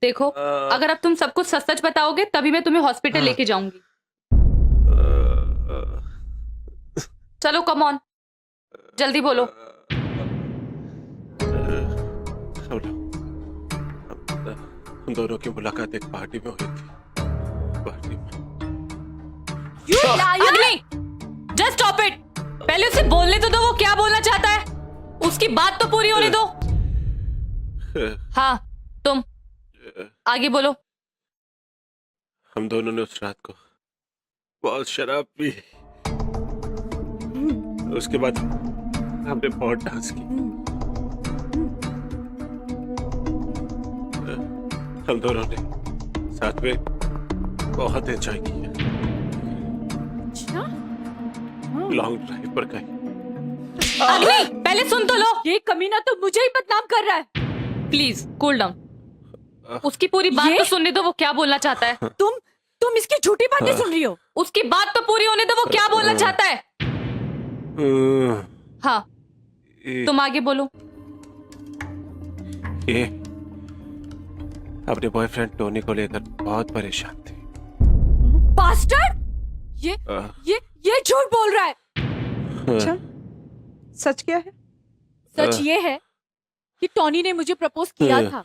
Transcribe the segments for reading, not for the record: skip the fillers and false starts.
देखो, अगर अब तुम सब कुछ सच सच बताओगे तभी मैं तुम्हें हॉस्पिटल लेके जाऊंगी। चलो कम ऑन, जल्दी बोलो। हम दोनों की मुलाकात एक पार्टी में हुई थी। पार्टी में अग्नि, जस्ट स्टॉप इट। पहले उसे बोलने तो दो, वो क्या बोलना चाहता है। उसकी बात तो पूरी होने दो। हाँ, तुम आगे बोलो। हम दोनों ने उस रात को बहुत शराब पी। उसके बाद हमने बहुत डांस की। हम दोनों ने साथ में बहुत एंजॉय किया। लॉन्ग ड्राइव पर गए। अग्नि, पहले सुन तो लो। ये कमीना तो मुझे ही बदनाम कर रहा है। Please cool down. उसकी पूरी बात तो सुनने दो, वो क्या बोलना चाहता है। तुम इसकी झूठी बातें सुन रही हो। उसकी बात तो पूरी होने दो, वो क्या बोलना चाहता है। हाँ, तुम आगे बोलो। ये अपने बॉयफ्रेंड टोनी को लेकर बहुत परेशान थे। बास्टर्ड! ये झूठ बोल रहा है। अच्छा, सच क्या है? सच ये है कि टॉनी ने मुझे प्रपोज किया था,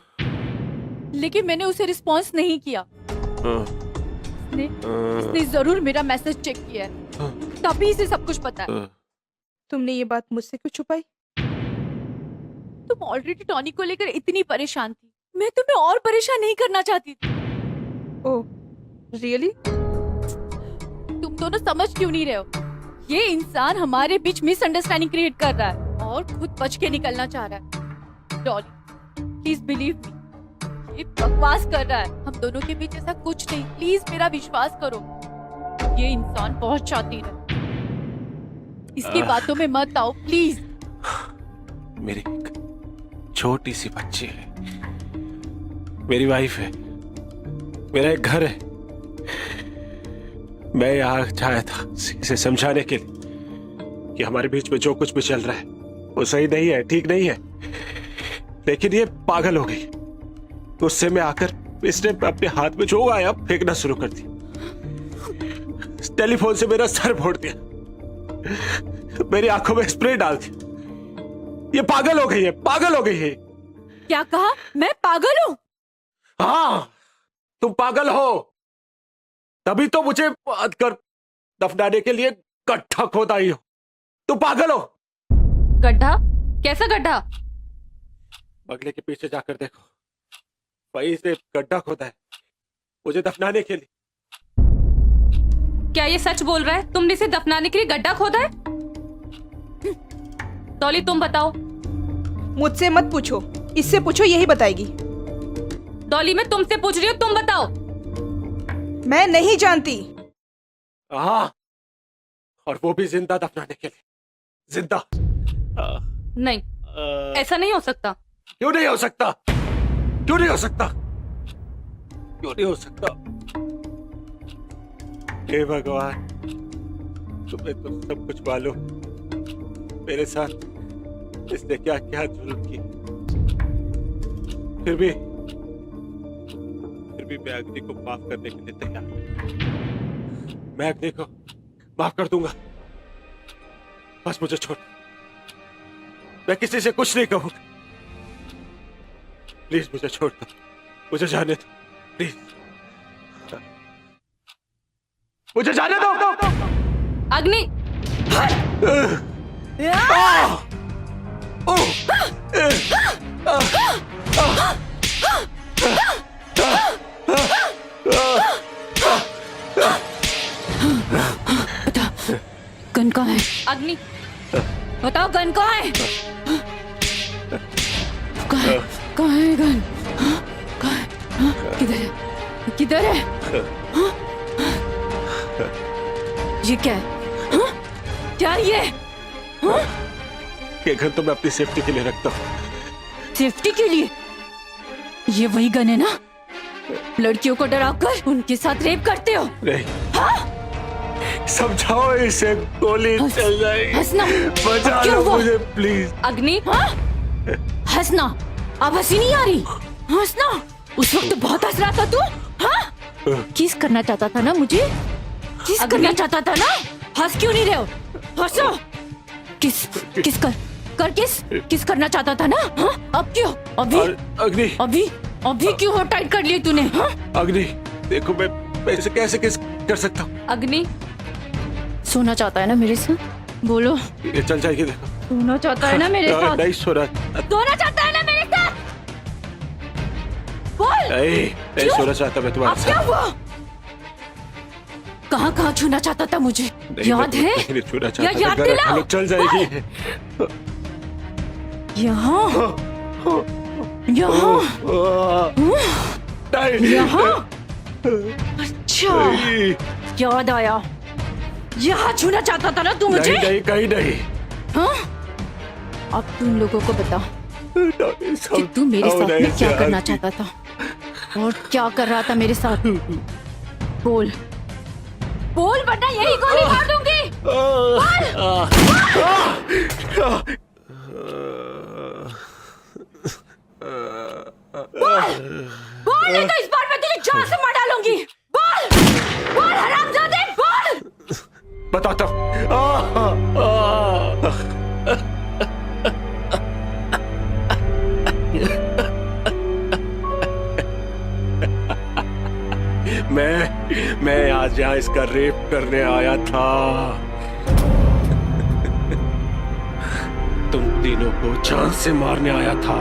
लेकिन मैंने उसे रिस्पॉन्स नहीं किया। इसने जरूर मेरा मैसेज चेक किया है, तभी इसे सब कुछ पता है। तुमने ये बात मुझसे क्यों छुपाई? तुम ऑलरेडी टॉनी को लेकर इतनी परेशान थी, मैं तुम्हें और परेशान नहीं करना चाहती थी। ओह, रियली? तुम दोनों समझ क्यों नहीं रहे हो? ये इंसान हमारे बीच मिसअंडरस्टैंडिंग क्रिएट कर रहा है और खुद बच के निकलना चाह रहा है। डॉली, प्लीज बिलीव मी, ये बकवास कर रहा है। हम दोनों के बीच ऐसा कुछ नहीं। प्लीज मेरा विश्वास करो। ये इंसान बहुत शातिर है। इसकी बातों में मत आओ प्लीज। मेरी एक छोटी सी बच्ची है, मेरी वाइफ है, मेरा एक घर है। मैं यहाँ आया था इसे समझाने के लिए कि हमारे बीच में जो कुछ भी चल रहा है वो सही नहीं है, ठीक नहीं है। लेकिन ये पागल हो गई। गुस्से में आकर इसने अपने हाथ में जो आया फेंकना शुरू कर दिया। टेलीफोन से मेरा सर फोड़ दिया, मेरी आंखों में स्प्रे डाल दिया। ये पागल हो गई है, पागल हो गई है। क्या कहा? मैं पागल हूँ? हाँ, तुम पागल हो। तभी तो मुझे बात कर दफनाने के लिए गड्ढा खोद आई हो। तुम पागल हो। गड्ढा? कैसा गड्ढा? बगले के पीछे जाकर देखो, वहीं से गड्ढा खोदा है मुझे दफनाने के लिए। क्या ये सच बोल रहा है? तुमने इसे दफनाने के लिए गड्ढा खोदा है? डॉली, तुम बताओ। मुझसे मत पूछो, इससे पूछो, यही बताएगी। डॉली, मैं तुमसे पूछ रही हूँ, तुम बताओ। मैं नहीं जानती। हाँ, और वो भी जिंदा दफनाने के लिए। जिंदा। नहीं, ऐसा नहीं हो सकता। क्यों नहीं हो सकता? क्यों नहीं हो सकता? क्यों नहीं हो सकता? हे भगवान, तुम्हें तो सब कुछ मालूम। मेरे साथ इसने क्या क्या जुल्म की। फिर भी मैं अग्नि को माफ करने के लिए तैयार हूं। मैं अग्नि को माफ कर दूंगा। बस मुझे छोड़, मैं किसी से कुछ नहीं कहूंगा। प्लीज मुझे छोड़ दो, मुझे जाने दो, प्लीज मुझे जाने दो। अग्नि, गन कहाँ है? अग्नि, बताओ गन कहाँ है? कहाँ है गन? कहाँ है? किधर है? किधर है? ये क्या है? क्या है ये? ये गन तो मैं अपनी सेफ्टी के लिए रखता हूँ। सेफ्टी के लिए? ये वही गन है ना? लड़कियों को डराकर उनके साथ रेप करते हो? नहीं। समझाओ इसे, गोली चल जाएगी। हंसना। बचा लो मुझे प्लीज। अग्नि, हंसना? अब हंसी नहीं आ रही? हंसना, उस वक्त तो बहुत हंस रहा था तू। हाँ, किस करना चाहता था ना मुझे, किस करना चाहता था ना। हंस क्यों नहीं रहे हो, हंसो। किस किस कर किस करना चाहता था ना। हाँ, अब क्यों, अभी अग्नि, अभी अभी क्यों हो टाइट कर लिए तूने। हाँ, अग्नि देखो, मैं ऐसे कैसे किस कर सकता हूँ। अग्नि, सोना चाहता है ना मेरे साथ, बोलो। ये चल जाएगी, देखो। सोना चाहता है ना मेरे साथ, नहीं सोना, सोना चाहता है ना मेरे साथ, बोल। नहीं सोना चाहता मैं तुम्हारे अब क्या साथ। हुआ, कहाँ कहाँ छूना चाहता था मुझे, नहीं, याद मैं है। नहीं छूना या चाहता, याद घर दिलाओ। अचानक चल जाएगी। यहाँ यहाँ नहीं, यहाँ, अच्छा नहीं, याद आया, यहाँ छूना चाहता था ना तू मुझे। नहीं, कहीं नहीं। हाँ, अब तुम लोगों को बता नहीं, कि तू मेरे साथ नहीं, में क्या करना जानती। चाहता था और क्या कर रहा था मेरे साथ। बोल बोल, वरना यही गोली मार दूंगी। बोल, नहीं तो इस बार मैं तुझे जान से मार डालूंगी। बोल बोल हरामजादे, बोल। बताता हूँ। मैं आज यहाँ इसका रेप करने आया था। तुम तीनों को जान से मारने आया था।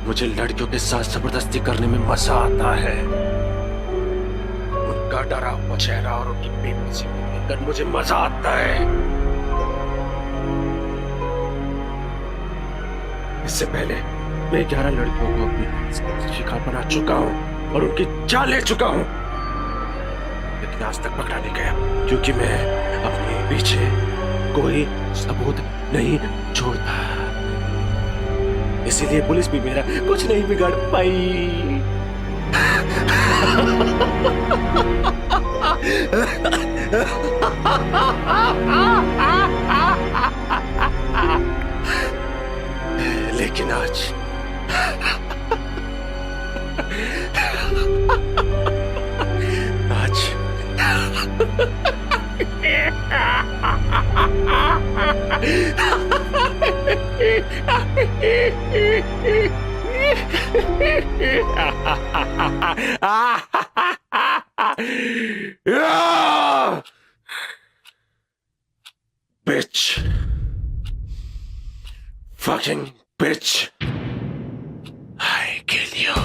मुझे लड़कियों के साथ जबरदस्ती करने में मजा आता है। उनका डरा हुआ चेहरा और उनकी बेबसी को देखकर मुझे मजा आता है। इससे पहले मैं 11 लड़कियों को अपनी शिकार बना चुका हूं और उनकी जान ले चुका हूं, लेकिन आज तक पकड़ा नहीं गया क्योंकि मैं अपने पीछे कोई सबूत नहीं छोड़ता। इसीलिए पुलिस भी मेरा कुछ नहीं बिगाड़ पाई। लेकिन आज bitch, fucking bitch, I kill you.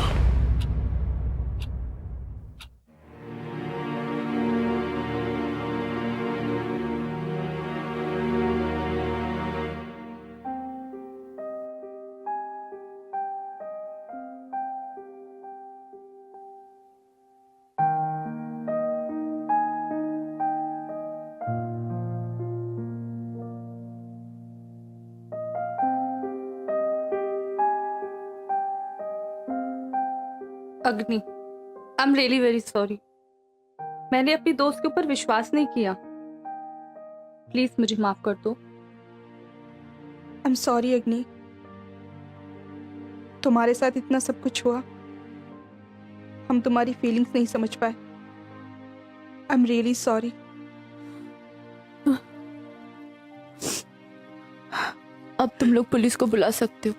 अग्नि, I am really very sorry. मैंने अपनी दोस्त के ऊपर विश्वास नहीं किया। प्लीज मुझे माफ कर दो। आई एम सॉरी अग्नि, तुम्हारे साथ इतना सब कुछ हुआ, हम तुम्हारी फीलिंग्स नहीं समझ पाए। I am really sorry. अब तुम लोग पुलिस को बुला सकते हो।